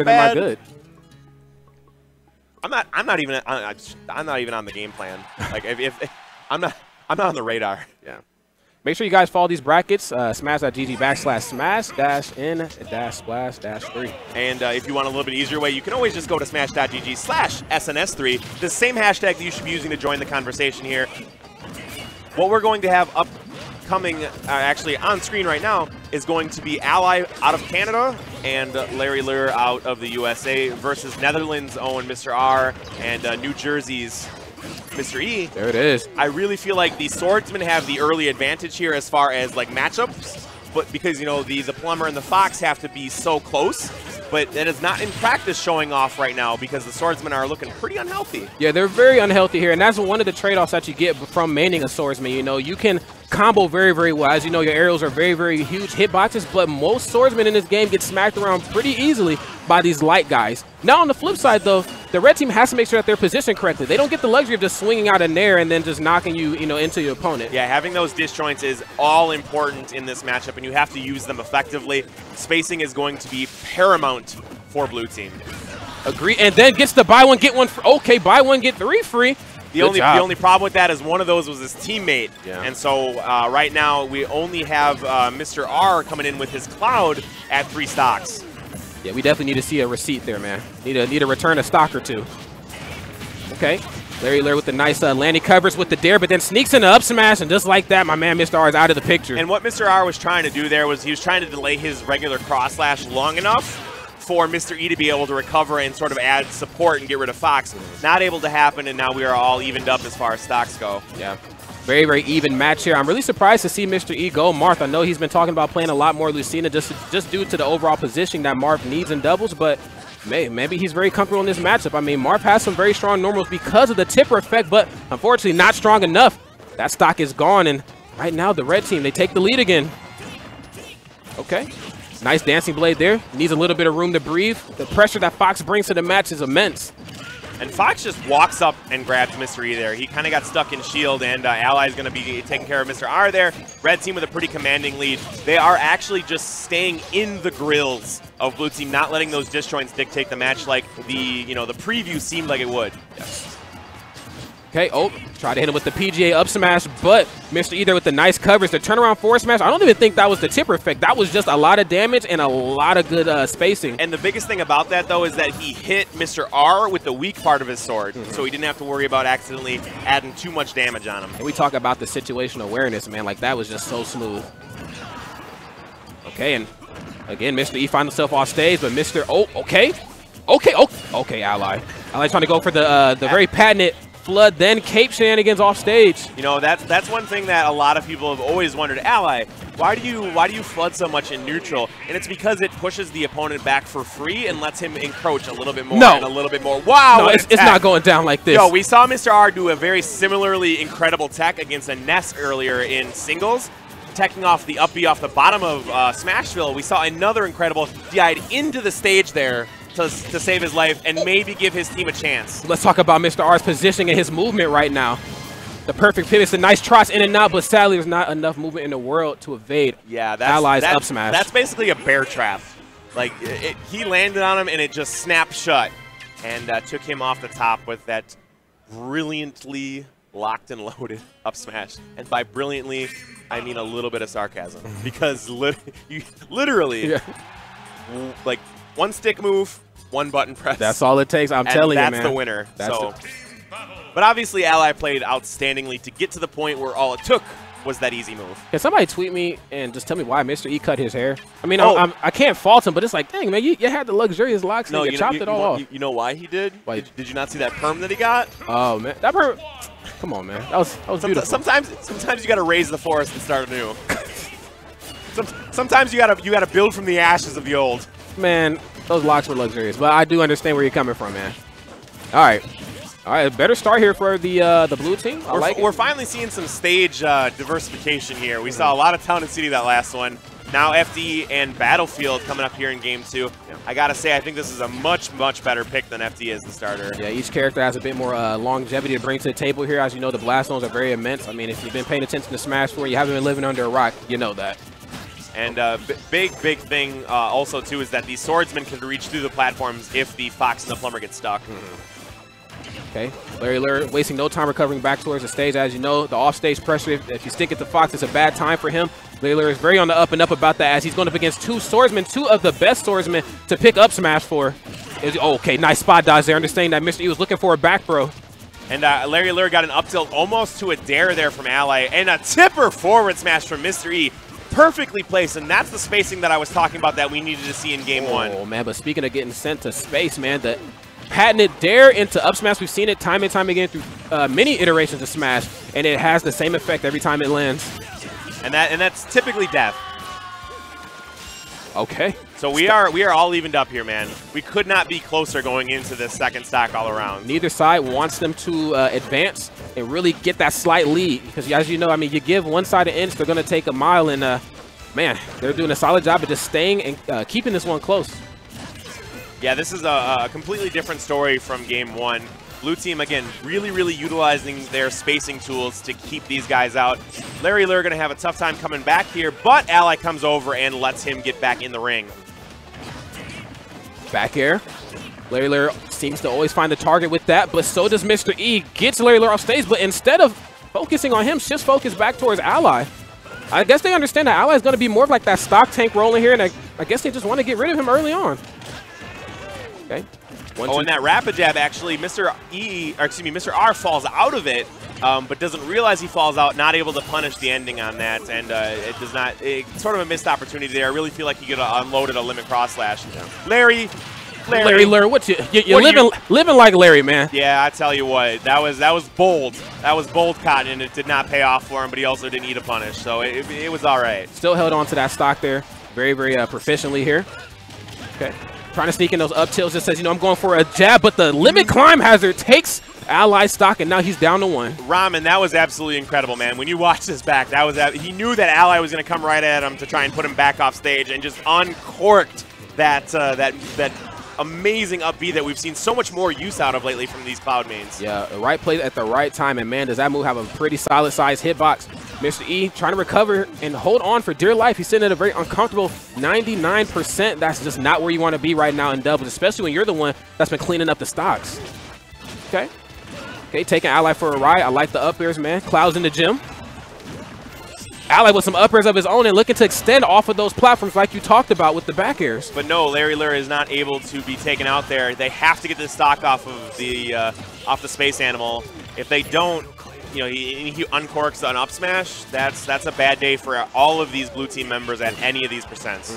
better than my good. I'm not even on the game plan. Like if I'm not on the radar. Yeah. Make sure you guys follow these brackets. Smash.gg/smash-in-splash-3. And if you want a little bit easier way, you can always just go to smash.gg/SNS3. The same hashtag that you should be using to join the conversation here. What we're going to have upcoming, actually on screen right now, is going to be Ally out of Canada and Larry Lurr out of the USA versus Netherlands' own Mr. R and New Jersey's Mr. E. There it is. I really feel like the swordsmen have the early advantage here as far as like matchups, but because you know the plumber and the fox have to be so close, but that is not in practice showing off right now because the swordsmen are looking pretty unhealthy. Yeah, they're very unhealthy here, and that's one of the trade-offs that you get from maining a swordsman. You know, you can combo very, very well. As you know, your arrows are very, very huge hitboxes, but most swordsmen in this game get smacked around pretty easily by these light guys. Now, on the flip side, though, the red team has to make sure that they're positioned correctly. They don't get the luxury of just swinging out in there and then just knocking you, into your opponent. Yeah, having those disjoints is all important in this matchup, and you have to use them effectively. Spacing is going to be paramount for blue team. Agree, and then gets the buy one, get one free. Okay, buy one, get three free. The only problem with that is one of those was his teammate. Yeah. And so right now we only have Mr. R coming in with his Cloud at 3 stocks. Yeah, we definitely need to see a receipt there, man. Need to return a stock or two. Okay, Larry Lurr with the nice landing covers with the dare, but then sneaks in the up smash, and just like that, my man Mr. R is out of the picture. And what Mr. R was trying to do there was he was trying to delay his regular cross slash long enough for Mr. E to be able to recover and sort of add support and get rid of Fox. Not able to happen, and now we are all evened up as far as stocks go. Yeah, very, very even match here. I'm really surprised to see Mr. E go Marth. I know he's been talking about playing a lot more Lucina just due to the overall positioning that Marth needs in doubles, but maybe he's very comfortable in this matchup. I mean, Marth has some very strong normals because of the tipper effect, but unfortunately not strong enough. That stock is gone, and right now the red team, they take the lead again. Okay. Nice dancing blade there. Needs a little bit of room to breathe. The pressure that Fox brings to the match is immense. And Fox just walks up and grabs Mr. E there. He kind of got stuck in shield, and Ally is going to be taking care of Mr. R there. Red team with a pretty commanding lead. They are actually just staying in the grills of blue team, not letting those disjoints dictate the match like the preview seemed like it would. Yes. Okay, try to hit him with the PGA up smash, but Mr. E there with the nice coverage. The turnaround forward smash, I don't even think that was the tipper effect. That was just a lot of damage and a lot of good spacing. And the biggest thing about that, though, is that he hit Mr. R with the weak part of his sword, so he didn't have to worry about accidentally adding too much damage on him. And we talk about the situational awareness, man. Like, that was just so smooth. Okay, and again, Mr. E finds himself off stage, but Mr. Okay, Ally. Ally trying to go for the very patented flood, then cape shenanigans off stage. You know, that's one thing that a lot of people have always wondered. Ally, why do you flood so much in neutral? And it's because it pushes the opponent back for free and lets him encroach a little bit more and a little bit more. Wow, no, it's not going down like this. Yo, we saw Mr. R do a very similarly incredible tech against a Ness earlier in singles, teching off the up B off the bottom of Smashville. We saw another incredible DI'd into the stage there to save his life and maybe give his team a chance. Let's talk about Mr. R's positioning and his movement right now. The perfect pivots, the nice trots in and out, but sadly there's not enough movement in the world to evade Ally's up smash. That's basically a bear trap. Like, he landed on him and it just snapped shut and took him off the top with that brilliantly locked and loaded up smash. And by brilliantly, I mean a little bit of sarcasm because you literally, like, one stick move, one button press. That's all it takes. I'm telling you, man. That's the winner. But obviously, Ally played outstandingly to get to the point where all it took was that easy move. Can somebody tweet me and just tell me why Mr. E cut his hair? I mean, I can't fault him, but it's like, dang, man, you had the luxurious locks and you chopped it all off. You know why he did? Did you not see that perm that he got? Oh, man. That perm. Come on, man. That was beautiful. Sometimes you got to raise the forest and start anew. Sometimes you gotta build from the ashes of the old. Man, those locks were luxurious, but I do understand where you're coming from, man. All right, a better start here for the blue team. We're finally seeing some stage diversification here. We saw a lot of Town and City that last one. Now FD and Battlefield coming up here in game 2. Yeah. I gotta say, I think this is a much, much better pick than FD as the starter. Yeah, each character has a bit more longevity to bring to the table here. As you know, the blast zones are very immense. I mean, if you've been paying attention to Smash 4, you haven't been living under a rock, you know that. And big thing also, too, is that these swordsmen can reach through the platforms if the Fox and the Plumber get stuck. Okay, Larry Lurr wasting no time recovering back towards the stage. As you know, the off-stage pressure, if you stick it to Fox, it's a bad time for him. Larry Lurr is very on the up and up about that as he's going up against two swordsmen, two of the best swordsmen to pick up smash for. Okay, nice spot dodge there, understanding that Mr. E was looking for a back throw. And Larry Lurr got an up tilt almost to a dare there from Ally, and a tipper forward smash from Mr. E. Perfectly placed, and that's the spacing that I was talking about that we needed to see in game one. Oh, man, but speaking of getting sent to space, man, the patented dare into up smash, we've seen it time and time again through many iterations of Smash, and it has the same effect every time it lands. And that's typically death. Okay. So we are all evened up here, man. We could not be closer going into this second stock all around. Neither side wants them to advance and really get that slight lead because, as you know, I mean, you give one side an inch, they're going to take a mile, and man, they're doing a solid job of just staying and keeping this one close. Yeah, this is a completely different story from game one. Blue team, again, really utilizing their spacing tools to keep these guys out. Larry Lurr going to have a tough time coming back here, but Ally comes over and lets him get back in the ring. Back air. Larry Lurr seems to always find the target with that, but so does Mr. E. Gets Larry Lurr off stage, but instead of focusing on him, shifts focus back towards Ally. I guess they understand that Ally is going to be more of like that stock tank rolling here, and I guess they just want to get rid of him early on. Okay. And that rapid jab, actually, Mr. R falls out of it, but doesn't realize he falls out, not able to punish the ending on that, and it's sort of a missed opportunity there. I really feel like he could have unloaded a limit cross slash. Yeah. Larry Lurr, what you're living like Larry, man. Yeah, I tell you what, that was bold. That was bold cotton, and it did not pay off for him, but he also didn't eat a punish, so it was all right. Still held on to that stock there very proficiently here. Okay. Trying to sneak in those up tilts, just says, you know, I'm going for a jab, but the limit climb hazard takes Ally stock, and now he's down to one. Ramen, that was absolutely incredible, man. When you watch this back, he knew that Ally was going to come right at him to try and put him back off stage, and just uncorked that amazing up B that we've seen so much more use out of lately from these Cloud mains. Yeah, the right play at the right time, and man, does that move have a pretty solid size hitbox. Mr. E trying to recover and hold on for dear life. He's sitting at a very uncomfortable 99%. That's just not where you want to be right now in doubles, especially when you're the one that's been cleaning up the stocks. Okay, taking Ally for a ride. I like the up airs, man. Cloud's in the gym. Ally with some up airs of his own and looking to extend off of those platforms like you talked about with the back airs. But no, Larry Lurr is not able to be taken out there. They have to get this stock off of the Space Animal. If they don't, you know, he uncorks an up smash, that's a bad day for all of these blue team members at any of these percents.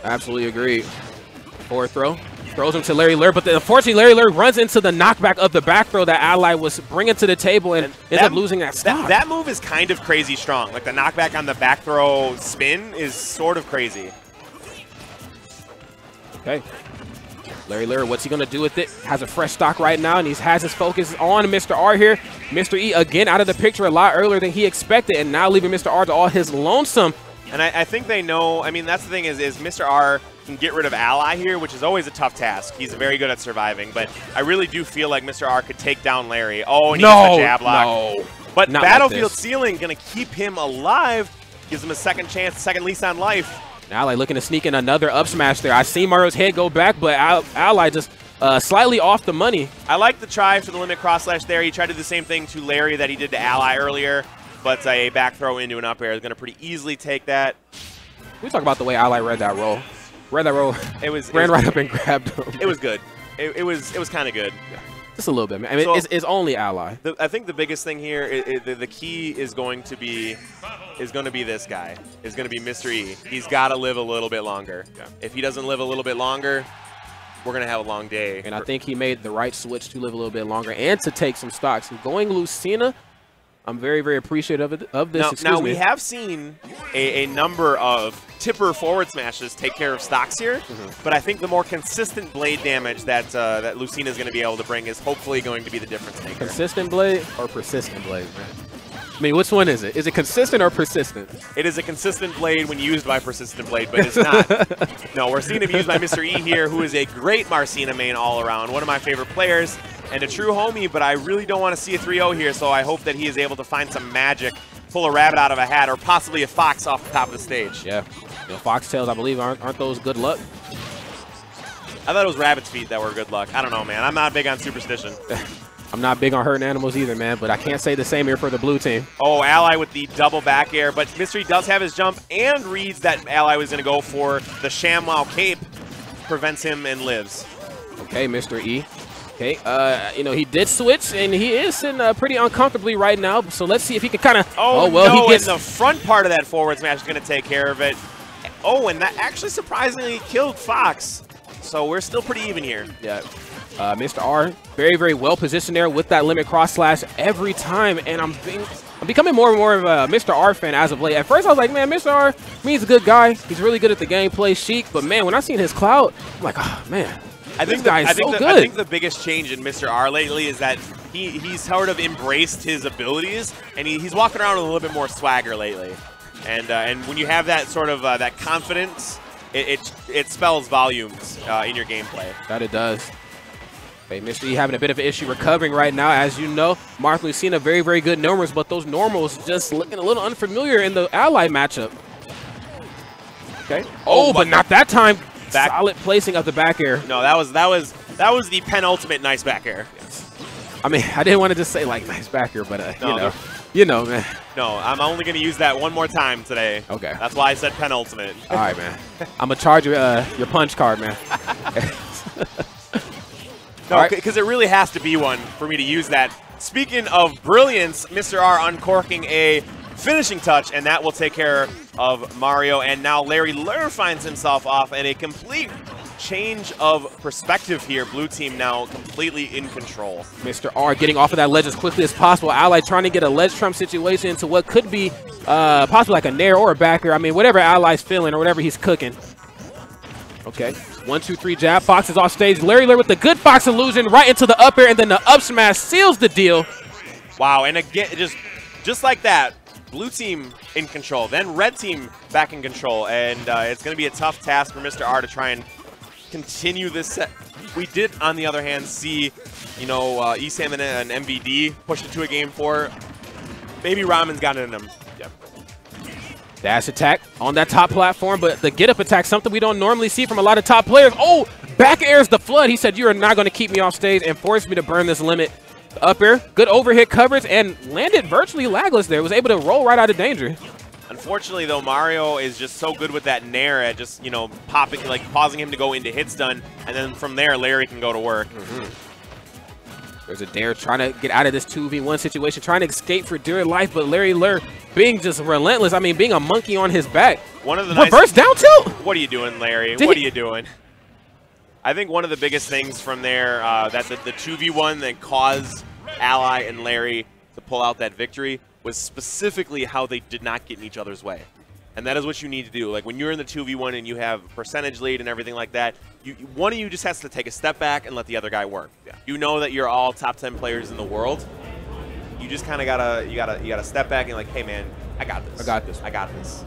Absolutely agree. Forward throw. Throws him to Larry Lurr, but unfortunately Larry Lurr runs into the knockback of the back throw that Ally was bringing to the table and ends up losing that stock. That move is kind of crazy strong. Like the knockback on the back throw spin is sort of crazy. Okay. Larry Lurr, what's he going to do with it? Has a fresh stock right now, and he has his focus on Mr. R here. Mr. E, again, out of the picture a lot earlier than he expected, and now leaving Mr. R to all his lonesome. And I think they know, I mean, that's the thing is Mr. R can get rid of Ally here, which is always a tough task. He's very good at surviving, but I really do feel like Mr. R could take down Larry. Oh, and he gets the jab lock. No, but Battlefield Ceiling going to keep him alive, gives him a second chance, second lease on life. Ally looking to sneak in another up smash there. I see Mario's head go back, but Ally just slightly off the money. I like the try for the limit cross slash there. He tried to do the same thing to Larry that he did to Ally earlier, but a back throw into an up air is going to pretty easily take that. We talk about the way Ally read that roll. Ran right up and grabbed him. It was good. It was kind of good. Yeah. Just a little bit, man. I mean, so, it's only Ally. I think the biggest thing here, the key is going to be this guy. Is going to be Mr. E. He's got to live a little bit longer. Yeah. If he doesn't live a little bit longer, we're going to have a long day. And I think he made the right switch to live a little bit longer and to take some stocks. And going Lucina, I'm very appreciative of this. Now we have seen a number of tipper forward smashes take care of stocks here, but I think the more consistent blade damage that Lucina is going to be able to bring is hopefully going to be the difference maker. Consistent blade or persistent blade, man? I mean, which one is it? Is it consistent or persistent? It is a consistent blade when used by persistent blade, but it's not. No, we're seeing him used by Mr. E here, who is a great Marcina main all around, one of my favorite players, and a true homie, but I really don't want to see a 3-0 here, so I hope that he is able to find some magic pull a rabbit out of a hat or possibly a fox off the top of the stage. Yeah. You know, foxtails, I believe, aren't those good luck? I thought it was rabbit's feet that were good luck. I don't know, man. I'm not big on superstition. I'm not big on hurting animals either, man, but I can't say the same here for the blue team. Oh, Ally with the double back air, but Mystery does have his jump and reads that Ally was going to go for the ShamWow cape, prevents him and lives. Okay, Mr. E. Okay, you know, he did switch, and he is sitting pretty uncomfortably right now, so let's see if he can kind of... Oh, well, no, he gets... and the front part of that forward smash is going to take care of it. Oh, and that actually surprisingly killed Fox. So we're still pretty even here. Yeah. Mr. R, very, very well positioned there with that limit cross slash every time, and I'm becoming more and more of a Mr. R fan as of late. At first, I was like, man, Mr. R, he's a good guy. He's really good at the gameplay, chic. But man, when I seen his clout, I'm like, oh man, this guy is so good. I think the biggest change in Mr. R lately is that he's sort of embraced his abilities, and he's walking around with a little bit more swagger lately. And when you have that sort of that confidence, it spells volumes in your gameplay. That it does. Okay, Mr. E having a bit of an issue recovering right now. As you know, Marth Lucina, very, very good normals, but those normals just looking a little unfamiliar in the ally matchup. Okay. Oh, but not that time. Solid placing of the back air. No, that was the penultimate nice back air. Yes. I mean, I didn't want to just say like nice back air, but you know, man. No, I'm only going to use that one more time today. Okay. That's why I said penultimate. All right, man. I'm going to charge you your punch card, man. No, because it really has to be one for me to use that. Speaking of brilliance, Mr. R uncorking a finishing touch, and that will take care of Mario. And now Larry Lurr finds himself off, and a complete change of perspective here. Blue team now completely in control. Mr. R getting off of that ledge as quickly as possible. Ally trying to get a ledge trump situation into what could be possibly like a nair or a backer. I mean, whatever Ally's feeling or whatever he's cooking. Okay, 1, 2, 3 jab. Fox is off stage. Larry Lurr with the good Fox illusion right into the up air, and then the up smash seals the deal. Wow, and again, just like that, blue team in control, then red team back in control, and it's going to be a tough task for Mr. R to try and continue this set. We did, on the other hand, see, you know, ESAM and MVD push into a game 4. Maybe Ramen's got it in him. Yep. Dash attack on that top platform, but the get-up attack, something we don't normally see from a lot of top players. Oh, back airs the flood. He said, you are not going to keep me off stage and force me to burn this limit. Up air, good overhit coverage, and landed virtually lagless there. Was able to roll right out of danger. Unfortunately, though, Mario is just so good with that nair at just, you know, popping, like pausing him to go into hit stun, and then from there, Larry can go to work. There's a dare trying to get out of this 2v1 situation, trying to escape for dear life, but Larry Lurr being just relentless. I mean, being a monkey on his back. One of the reverse down tilt. What are you doing, Larry? What are you doing? I think one of the biggest things from there, that the 2v1 that caused Ally and Larry to pull out that victory was specifically how they did not get in each other's way. And that is what you need to do. Like when you're in the 2v1 and you have percentage lead and everything like that, one of you just has to take a step back and let the other guy work. Yeah. You know that you're all top 10 players in the world. You just kind of gotta step back and like, hey man, I got this. I got this. I got this.